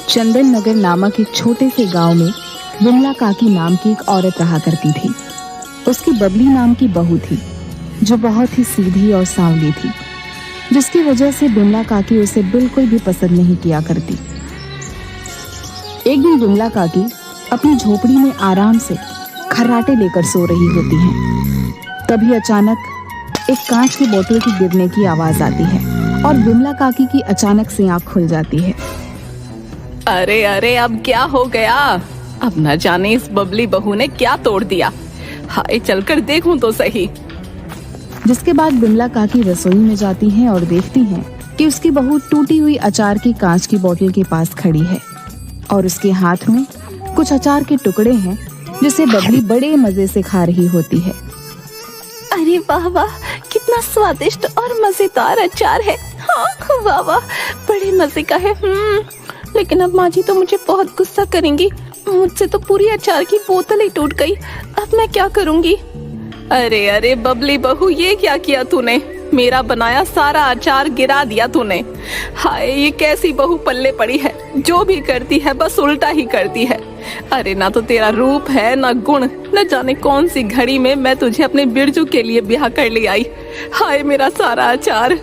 चंदन नगर नामक एक छोटे से गांव में विमला काकी नाम की एक औरत रहा करती थी। उसकी बबली नाम की बहू थी जो बहुत ही सीधी और सांवली थी, जिसकी वजह से विमला काकी उसे बिल्कुल भी पसंद नहीं किया करती। एक दिन विमला काकी अपनी झोपड़ी में आराम से खर्राटे लेकर सो रही होती हैं। तभी अचानक एक कांच की बोतल की गिरने की आवाज आती है और विमला काकी की अचानक से आंख खुल जाती है। अरे अरे, अब क्या हो गया? अब न जाने इस बबली बहू ने क्या तोड़ दिया। हाय, चलकर देखूं तो सही। जिसके बाद विमला काकी रसोई में जाती हैं और देखती हैं कि उसकी बहू टूटी हुई अचार की कांच की बोतल के पास खड़ी है और उसके हाथ में कुछ अचार के टुकड़े हैं जिसे बबली बड़े मजे से खा रही होती है। अरे वाह वाह, कितना स्वादिष्ट और मजेदार अचार है। हाँ वाह वाह, बड़े मजे का है। लेकिन अब माँ जी तो मुझे बहुत गुस्सा करेंगी। मुझसे तो पूरी अचार की बोतल ही टूट गई। अब मैं क्या करूँगी? अरे अरे बबली बहू, ये क्या किया तूने? मेरा बनाया सारा अचार गिरा दिया तूने। हाय, ये कैसी बहू पल्ले पड़ी है, जो भी करती है बस उल्टा ही करती है। अरे ना तो तेरा रूप है ना गुण, न जाने कौन सी घड़ी में मैं तुझे अपने बिरजू के लिए ब्याह कर ले आई। हाय, मेरा सारा अचार।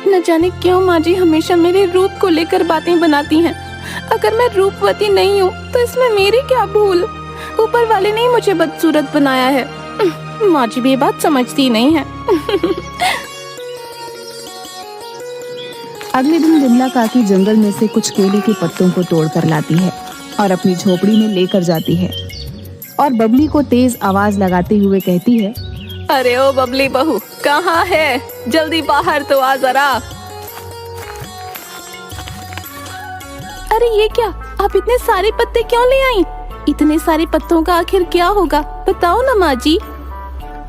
न जाने क्यों माँ जी हमेशा मेरे रूप को लेकर बातें बनाती हैं। अगर मैं रूपवती नहीं हूँ तो इसमें मेरी क्या भूल? ऊपर वाले ने मुझे बदसूरत बनाया है। माँ जी भी ये बात समझती नहीं है। अगले दिन विमला काकी जंगल में से कुछ केले के पत्तों को तोड़ कर लाती है और अपनी झोपड़ी में लेकर जाती है और बबली को तेज आवाज लगाते हुए कहती है, अरे ओ बबली बहू, कहाँ है? जल्दी बाहर तो आ जरा। अरे ये क्या, आप इतने सारे पत्ते क्यों ले आई? इतने सारे पत्तों का आखिर क्या होगा, बताओ ना माँ जी।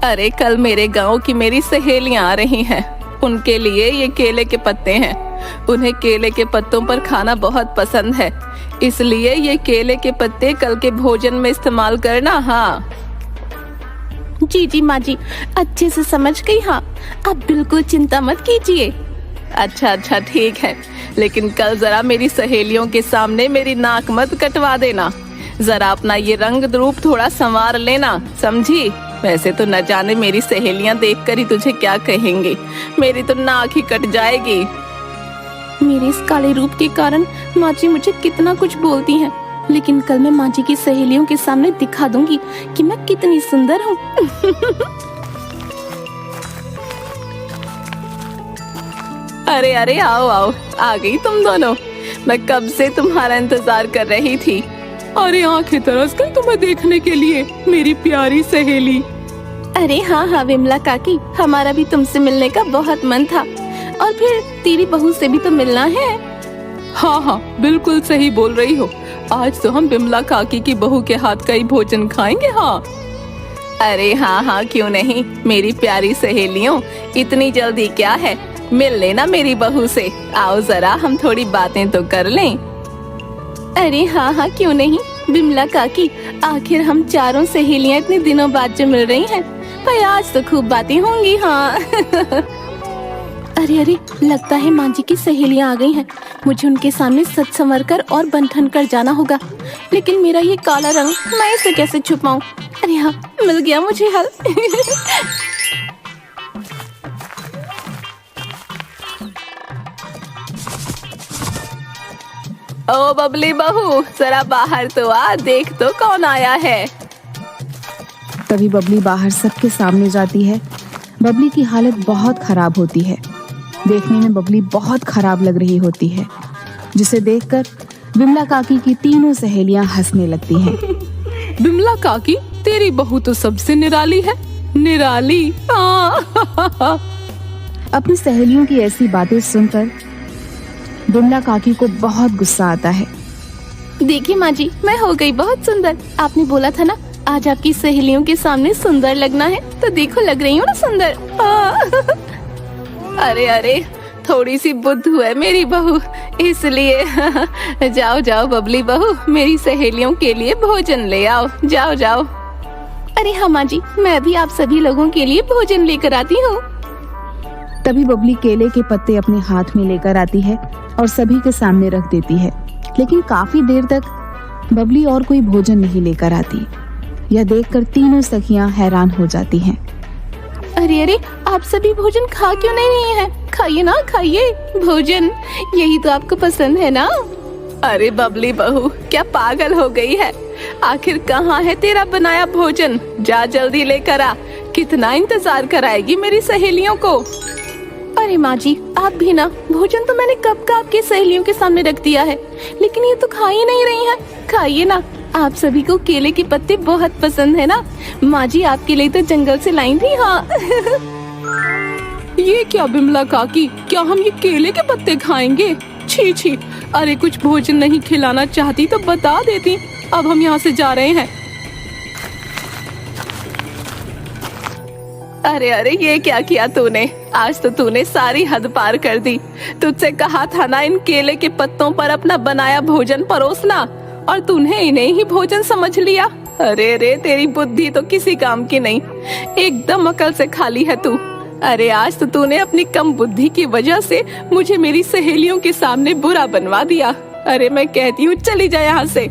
अरे कल मेरे गांव की मेरी सहेलियां आ रही हैं, उनके लिए ये केले के पत्ते हैं। उन्हें केले के पत्तों पर खाना बहुत पसंद है, इसलिए ये केले के पत्ते कल के भोजन में इस्तेमाल करना। हाँ जी जी माँ जी, अच्छे से समझ गई। हाँ, आप बिल्कुल चिंता मत कीजिए। अच्छा अच्छा ठीक है, लेकिन कल जरा मेरी सहेलियों के सामने मेरी नाक मत कटवा देना। जरा अपना ये रंग रूप थोड़ा संवार लेना, समझी? वैसे तो न जाने मेरी सहेलियां देखकर ही तुझे क्या कहेंगी। मेरी तो नाक ही कट जाएगी। मेरे इस काले रूप के कारण माँ जी मुझे कितना कुछ बोलती हैं, लेकिन कल मैं माँ जी की सहेलियों के सामने दिखा दूंगी कि मैं कितनी सुंदर हूँ। अरे अरे, आओ आओ, आ गई तुम दोनों। मैं कब से तुम्हारा इंतजार कर रही थी। अरे आंखें तरस गई तुम्हें देखने के लिए, मेरी प्यारी सहेली। अरे हाँ हाँ विमला काकी, हमारा भी तुमसे मिलने का बहुत मन था। और फिर तेरी बहू से भी तो मिलना है। हाँ हाँ, बिल्कुल सही बोल रही हो। आज तो हम विमला काकी की बहू के हाथ का ही भोजन खाएंगे। हाँ अरे हाँ हाँ, क्यों नहीं मेरी प्यारी सहेलियों, इतनी जल्दी क्या है, मिल लेना मेरी बहू से। आओ जरा हम थोड़ी बातें तो कर लें। अरे हाँ हाँ, क्यों नहीं विमला काकी, आखिर हम चारों सहेलियां इतने दिनों बाद जो मिल रही हैं, भाई आज तो खूब बातें होंगी। हाँ अरे अरे, लगता है माँ जी की सहेलियां आ गई हैं। मुझे उनके सामने सच संवर कर और बन-ठन कर जाना होगा। लेकिन मेरा ये काला रंग, मैं इसे कैसे छुपाऊं? अरे हाँ, मिल गया मुझे हल। ओ बबली बहू, जरा बाहर तो आ, देख तो कौन आया है। तभी बबली बाहर सबके सामने जाती है। बबली की हालत बहुत खराब होती है। देखने में बबली बहुत खराब लग रही होती है, जिसे देखकर विमला काकी की तीनों सहेलियां हंसने लगती हैं। विमला काकी, तेरी बहू तो सबसे निराली है। निराली। अपनी सहेलियों की ऐसी बातें सुनकर विमला काकी को बहुत गुस्सा आता है। देखिए माँ जी, मैं हो गई बहुत सुंदर। आपने बोला था ना आज आपकी सहेलियों के सामने सुंदर लगना है, तो देखो लग रही हूँ ना सुंदर। अरे अरे, थोड़ी सी बुद्धू है मेरी बहू, इसलिए। जाओ जाओ बबली बहू, मेरी सहेलियों के लिए भोजन ले आओ। जाओ जाओ। अरे हाँ माँ जी, मैं भी आप सभी लोगों के लिए भोजन लेकर आती हूँ। तभी बबली केले के पत्ते अपने हाथ में लेकर आती है और सभी के सामने रख देती है। लेकिन काफी देर तक बबली और कोई भोजन नहीं लेकर आती। यह देखकर तीनों सखियां हैरान हो जाती हैं। अरे अरे, आप सभी भोजन खा क्यों नहीं रही हैं? खाइए ना, खाइए भोजन, यही तो आपको पसंद है ना। अरे बबली बहू, क्या पागल हो गई है? आखिर कहाँ है तेरा बनाया भोजन? जा जल्दी लेकर आ। कितना इंतजार कराएगी मेरी सहेलियों को। अरे माँ जी, आप भी ना, भोजन तो मैंने कब का आपकी सहेलियों के सामने रख दिया है, लेकिन ये तो खा ही नहीं रही हैं। खाइए ना, आप सभी को केले के पत्ते बहुत पसंद है ना। माँ जी आपके लिए तो जंगल से लाई थी। हाँ ये क्या बिमला काकी, क्या हम ये केले के पत्ते खाएंगे? छी छी, अरे कुछ भोजन नहीं खिलाना चाहती तो बता देती। अब हम यहाँ से जा रहे हैं। अरे अरे, ये क्या किया तूने? आज तो तूने सारी हद पार कर दी। तुझसे कहा था ना इन केले के पत्तों पर अपना बनाया भोजन परोसना, और तूने इन्हें ही भोजन समझ लिया। अरे अरे, तेरी बुद्धि तो किसी काम की नहीं, एकदम अकल से खाली है तू। अरे आज तो तूने अपनी कम बुद्धि की वजह से मुझे मेरी सहेलियों के सामने बुरा बनवा दिया। अरे मैं कहती हूँ चली जा यहाँ से।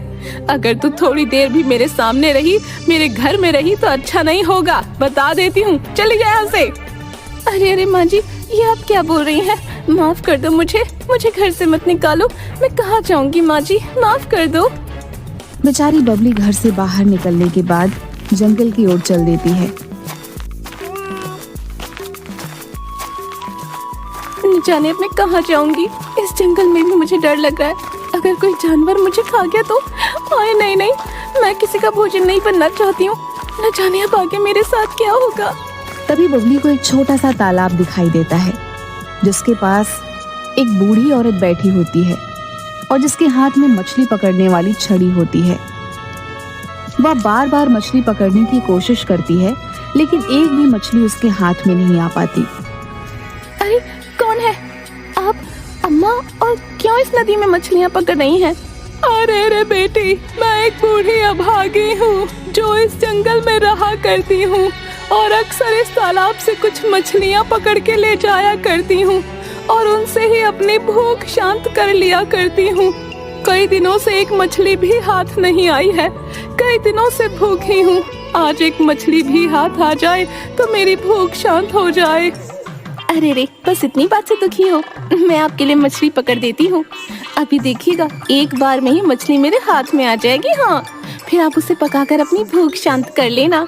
अगर तू थोड़ी देर भी मेरे सामने रही, मेरे घर में रही तो अच्छा नहीं होगा, बता देती हूँ। चली जा यहाँ से। अरे अरे माँ जी, ये आप क्या बोल रही हैं? माफ कर दो मुझे घर से मत निकालो। मैं कहाँ जाऊँगी माँ जी, माफ कर दो। बेचारी बबली घर से बाहर निकलने के बाद जंगल की ओर चल देती है। न जाने अब मैं कहाँ जाऊंगी। इस जंगल में भी मुझे डर लग रहा है, अगर कोई जानवर मुझे खा गया तो। आए नहीं नहीं, मैं किसी का भोजन नहीं बनना चाहती हूँ। न जाने अब आगे मेरे साथ क्या होगा। तभी बबली को एक छोटा सा तालाब दिखाई देता है, जिसके पास एक बूढ़ी औरत बैठी होती है और जिसके हाथ में मछली पकड़ने वाली छड़ी होती है। वह बार बार मछली पकड़ने की कोशिश करती है, लेकिन एक भी मछली उसके हाथ में नहीं आ पाती। अरे कौन है आप? अम्मा, और क्यों इस नदी में मछलियाँ पकड़ रही हैं? अरे अरे बेटी, मैं एक बूढ़ी अभागी हूँ जो इस जंगल में रहा करती हूँ और अक्सर इस तालाब से कुछ मछलियाँ पकड़ के ले जाया करती हूँ और उनसे ही अपनी भूख शांत कर लिया करती हूँ। कई दिनों से एक मछली भी हाथ नहीं आई है, कई दिनों से भूखी हूँ। आज एक मछली भी हाथ आ जाए तो मेरी भूख शांत हो जाए। अरे रे, बस इतनी बात से दुखी हो? मैं आपके लिए मछली पकड़ देती हूँ। अभी देखिएगा, एक बार में ही मछली मेरे हाथ में आ जाएगी। हाँ, फिर आप उसे पकाकर अपनी भूख शांत कर लेना।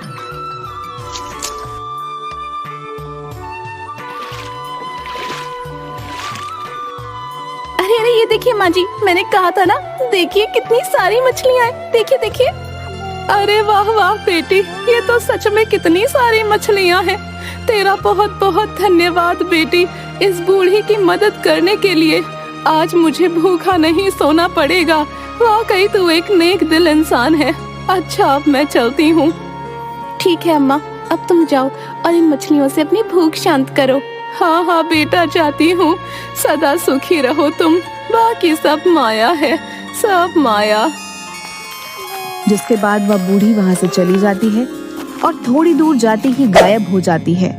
अरे अरे, ये देखिए माँ जी, मैंने कहा था ना, देखिए कितनी सारी मछलियाँ हैं। देखिए देखिए। अरे वाह वाह बेटी, ये तो सच में कितनी सारी मछलियाँ हैं। तेरा बहुत बहुत धन्यवाद बेटी, इस बूढ़ी की मदद करने के लिए। आज मुझे भूखा नहीं सोना पड़ेगा। वाकई तू एक नेक दिल इंसान है। अच्छा, अब मैं चलती हूँ। ठीक है अम्मा, अब तुम जाओ और इन मछलियों से अपनी भूख शांत करो। हाँ हाँ बेटा, जाती हूँ। सदा सुखी रहो तुम, बाकी सब माया है, सब माया। जिसके बाद वह बूढ़ी वहां से चली जाती है और थोड़ी दूर जाती ही गायब हो जाती है।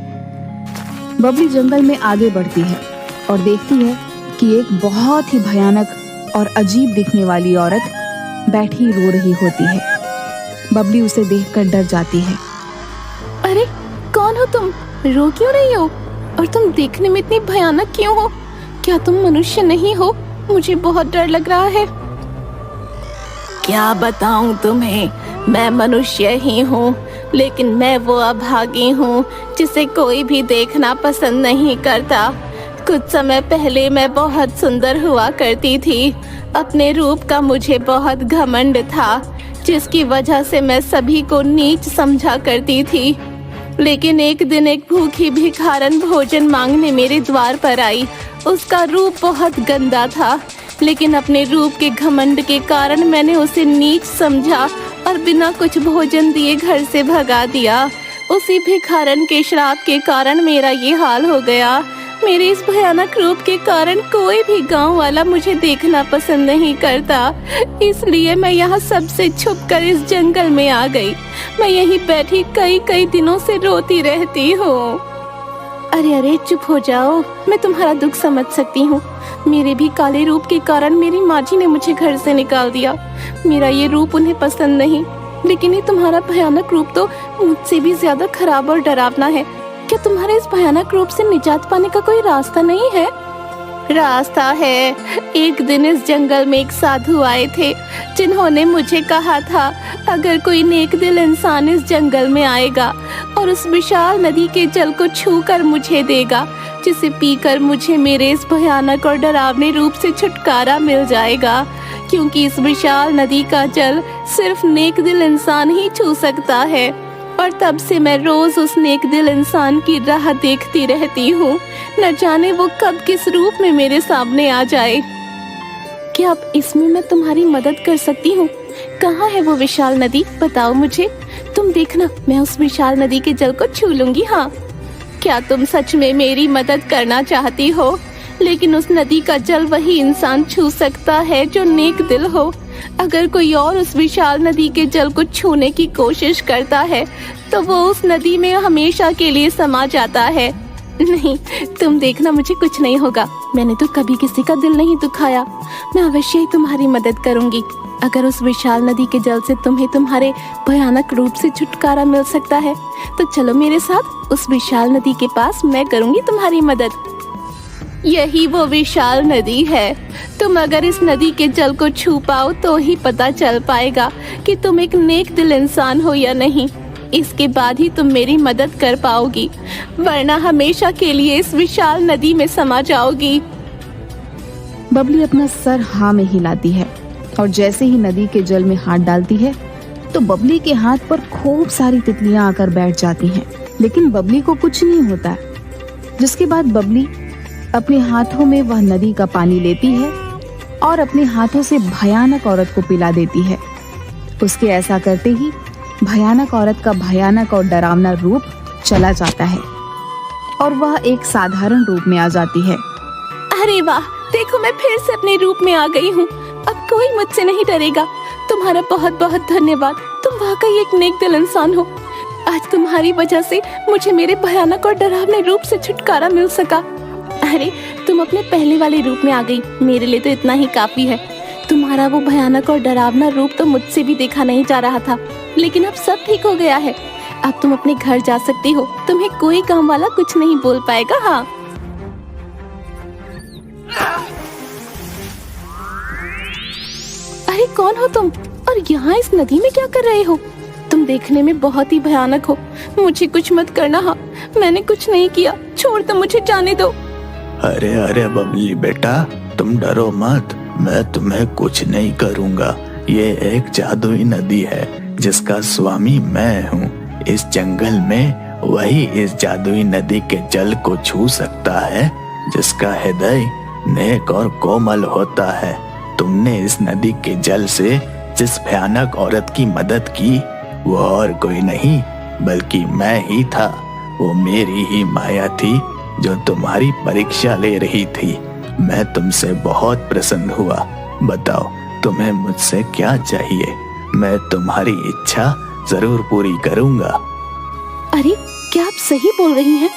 बबली जंगल में आगे बढ़ती है और देखती है कि एक बहुत ही भयानक और अजीब दिखने वाली औरत बैठी रो रही होती है। बबली उसे देखकर डर जाती है। अरे कौन हो तुम? रो क्यों रही हो? और तुम देखने में इतनी भयानक क्यों हो? क्या तुम मनुष्य नहीं हो? मुझे बहुत डर लग रहा है। क्या बताऊं तुम्हें, मैं मनुष्य ही हूँ, लेकिन मैं वो अभागी हूँ जिसे कोई भी देखना पसंद नहीं करता। कुछ समय पहले मैं बहुत सुंदर हुआ करती थी। अपने रूप का मुझे बहुत घमंड था, जिसकी वजह से मैं सभी को नीच समझा करती थी। लेकिन एक दिन एक भूखी भिखारन भोजन मांगने मेरे द्वार पर आई। उसका रूप बहुत गंदा था, लेकिन अपने रूप के घमंड के कारण मैंने उसे नीच समझा और बिना कुछ भोजन दिए घर से भगा दिया। उसी भिखारन के श्राप के कारण मेरा ये हाल हो गया। मेरे इस भयानक रूप के कारण कोई भी गांव वाला मुझे देखना पसंद नहीं करता, इसलिए मैं यहाँ सबसे छुपकर इस जंगल में आ गई। मैं यहीं बैठी कई कई दिनों से रोती रहती हूँ। अरे अरे चुप हो जाओ, मैं तुम्हारा दुख समझ सकती हूँ। मेरे भी काले रूप के कारण मेरी माँ जी ने मुझे घर से निकाल दिया। मेरा ये रूप उन्हें पसंद नहीं, लेकिन ये तुम्हारा भयानक रूप तो मुझसे भी ज्यादा खराब और डरावना है। क्या तुम्हारे इस भयानक रूप से निजात पाने का कोई रास्ता नहीं है? रास्ता है। एक दिन इस जंगल में एक साधु आए थे, जिन्होंने मुझे कहा था अगर कोई नेक दिल इंसान इस जंगल में आएगा और उस विशाल नदी के जल को छू कर मुझे देगा, जिसे पीकर मुझे मेरे इस भयानक और डरावने रूप से छुटकारा मिल जाएगा, क्योंकि इस विशाल नदी का जल सिर्फ नेक दिल इंसान ही छू सकता है। और तब से मैं रोज उस नेक दिल इंसान की राह देखती रहती हूँ, न जाने वो कब किस रूप में मेरे सामने आ जाए। क्या अब इसमें मैं तुम्हारी मदद कर सकती हूँ? कहाँ है वो विशाल नदी, बताओ मुझे। तुम देखना, मैं उस विशाल नदी के जल को छू लूंगी। हाँ, क्या तुम सच में मेरी मदद करना चाहती हो? लेकिन उस नदी का जल वही इंसान छू सकता है जो नेक दिल हो। अगर कोई और उस विशाल नदी के जल को छूने की कोशिश करता है तो वो उस नदी में हमेशा के लिए समा जाता है। नहीं, तुम देखना, मुझे कुछ नहीं होगा। मैंने तो कभी किसी का दिल नहीं दुखाया। मैं अवश्य ही तुम्हारी मदद करूंगी। अगर उस विशाल नदी के जल से तुम्हें तुम्हारे भयानक रूप से छुटकारा मिल सकता है तो चलो मेरे साथ उस विशाल नदी के पास, मैं करूंगी तुम्हारी मदद। यही वो विशाल नदी है। तुम अगर इस नदी के जल को छू पाओ तो ही पता चल पाएगा कि तुम एक नेक दिल इंसान हो या नहीं। इसके बाद ही तुम मेरी मदद कर पाओगी, वरना हमेशा के लिए इस विशाल नदी में समा जाओगी। बबली अपना सर हाँ में हिलाती है और जैसे ही नदी के जल में हाथ डालती है तो बबली के हाथ पर खूब सारी तितलियां आकर बैठ जाती हैं, लेकिन बबली को कुछ नहीं होता। जिसके बाद बबली अपने हाथों में वह नदी का पानी लेती है और अपने हाथों से भयानक औरत को पिला देती है। उसके ऐसा करते ही भयानक औरत का भयानक और डरावना रूप चला जाता है और वह एक साधारण रूप में आ जाती है। अरे वाह, देखो मैं फिर से अपने रूप में आ गई हूँ। अब कोई मुझसे नहीं डरेगा। तुम्हारा बहुत बहुत धन्यवाद। तुम वाकई एक नेक दिल इंसान हो। आज तुम्हारी वजह से मुझे मेरे भयानक और डरावने रूप से छुटकारा मिल सका। अरे, तुम अपने पहले वाले रूप में आ गई, मेरे लिए तो इतना ही काफी है। तुम्हारा वो भयानक और डरावना रूप तो मुझसे भी देखा नहीं जा रहा था, लेकिन अब सब ठीक हो गया है। अब तुम अपने घर जा सकती हो। तुम्हें कोई काम वाला कुछ नहीं बोल पाएगा। हाँ, अरे कौन हो तुम और यहाँ इस नदी में क्या कर रहे हो? तुम देखने में बहुत ही भयानक हो। मुझे कुछ मत करना। हाँ, मैंने कुछ नहीं किया। छोड़ दो, मुझे जाने दो। अरे अरे बबली बेटा, तुम डरो मत, मैं तुम्हें कुछ नहीं करूँगा। ये एक जादुई नदी है जिसका स्वामी मैं हूँ। इस जंगल में वही इस जादुई नदी के जल को छू सकता है जिसका हृदय नेक और कोमल होता है। तुमने इस नदी के जल से जिस भयानक औरत की मदद की वो और कोई नहीं बल्कि मैं ही था। वो मेरी ही माया थी जो तुम्हारी परीक्षा ले रही थी। मैं तुमसे बहुत प्रसन्न हुआ। बताओ तुम्हें मुझसे क्या चाहिए? मैं तुम्हारी इच्छा जरूर पूरी करूंगा। अरे, क्या आप सही बोल रही हैं?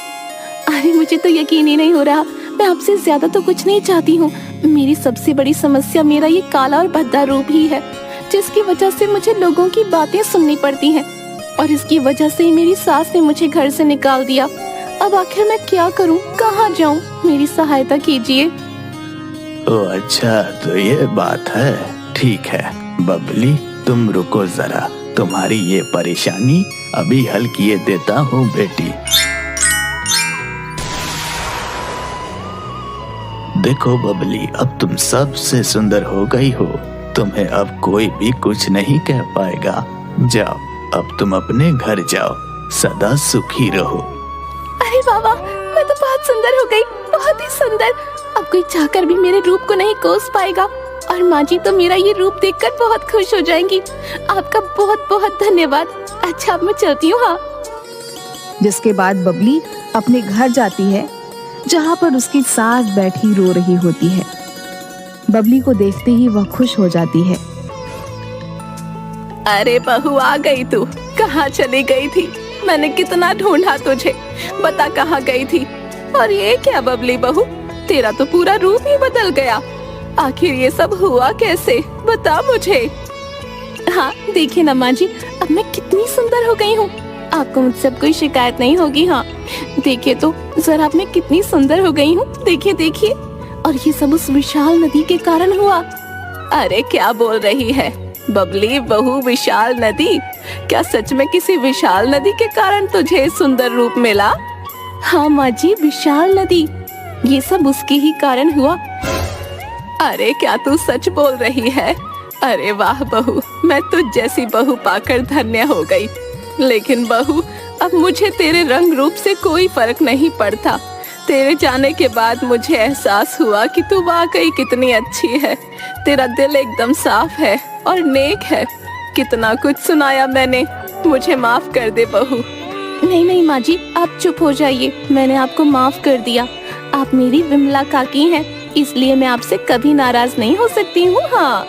अरे, मुझे तो यकीन ही नहीं हो रहा। मैं आपसे ज्यादा तो कुछ नहीं चाहती हूँ। मेरी सबसे बड़ी समस्या मेरा ये काला और भद्दा रूप ही है, जिसकी वजह से मुझे लोगों की बातें सुननी पड़ती हैं और इसकी वजह से ही मेरी सास ने मुझे घर से निकाल दिया। अब आखिर मैं क्या करूं, कहाँ जाऊं? मेरी सहायता कीजिए। ओ अच्छा, तो ये बात है। ठीक है बबली, तुम रुको जरा, तुम्हारी ये परेशानी अभी हल किए देता हूँ बेटी। देखो बबली, अब तुम सबसे सुंदर हो गई हो। तुम्हें अब कोई भी कुछ नहीं कह पाएगा। जाओ, अब तुम अपने घर जाओ, सदा सुखी रहो। अरे बाबा, मैं तो बहुत सुंदर हो गई, बहुत ही सुंदर। अब कोई चाहकर भी मेरे रूप को नहीं कोस पाएगा और माँ जी तो मेरा ये रूप देखकर बहुत खुश हो जाएंगी। आपका बहुत बहुत धन्यवाद। अच्छा, अब मैं चलती हूँ। हाँ। जिसके बाद बबली अपने घर जाती है जहाँ पर उसकी सास बैठी रो रही होती है। बबली को देखते ही वह खुश हो जाती है। अरे बहू, आ गई तू। कहाँ चली गई थी? मैंने कितना ढूंढा तुझे, बता कहाँ गई थी? और ये क्या बबली बहू, तेरा तो पूरा रूप ही बदल गया। आखिर ये सब हुआ कैसे, बता मुझे। हाँ देखिए ना माँ जी, अब मैं कितनी सुंदर हो गई हूँ। आपको मुझसे अब कोई शिकायत नहीं होगी। हाँ देखिए तो जरा, अब मैं कितनी सुंदर हो गई हूँ, देखिए देखिए। और ये सब उस विशाल नदी के कारण हुआ। अरे क्या बोल रही है बबली बहू, विशाल नदी? क्या सच में किसी विशाल नदी के कारण तुझे सुंदर रूप मिला? हाँ माँ जी, विशाल नदी, ये सब उसके ही कारण हुआ। अरे क्या तू सच बोल रही है? अरे वाह बहू, मैं तुझ जैसी बहू पाकर धन्य हो गई। लेकिन बहू, अब मुझे तेरे रंग रूप से कोई फर्क नहीं पड़ता। तेरे जाने के बाद मुझे एहसास हुआ कि तू वाकई कितनी अच्छी है। तेरा दिल एकदम साफ है और नेक है। कितना कुछ सुनाया मैंने, मुझे माफ कर दे बहू। नहीं नहीं माँ जी, आप चुप हो जाइए, मैंने आपको माफ कर दिया। आप मेरी विमला काकी हैं, इसलिए मैं आपसे कभी नाराज नहीं हो सकती हूँ। हाँ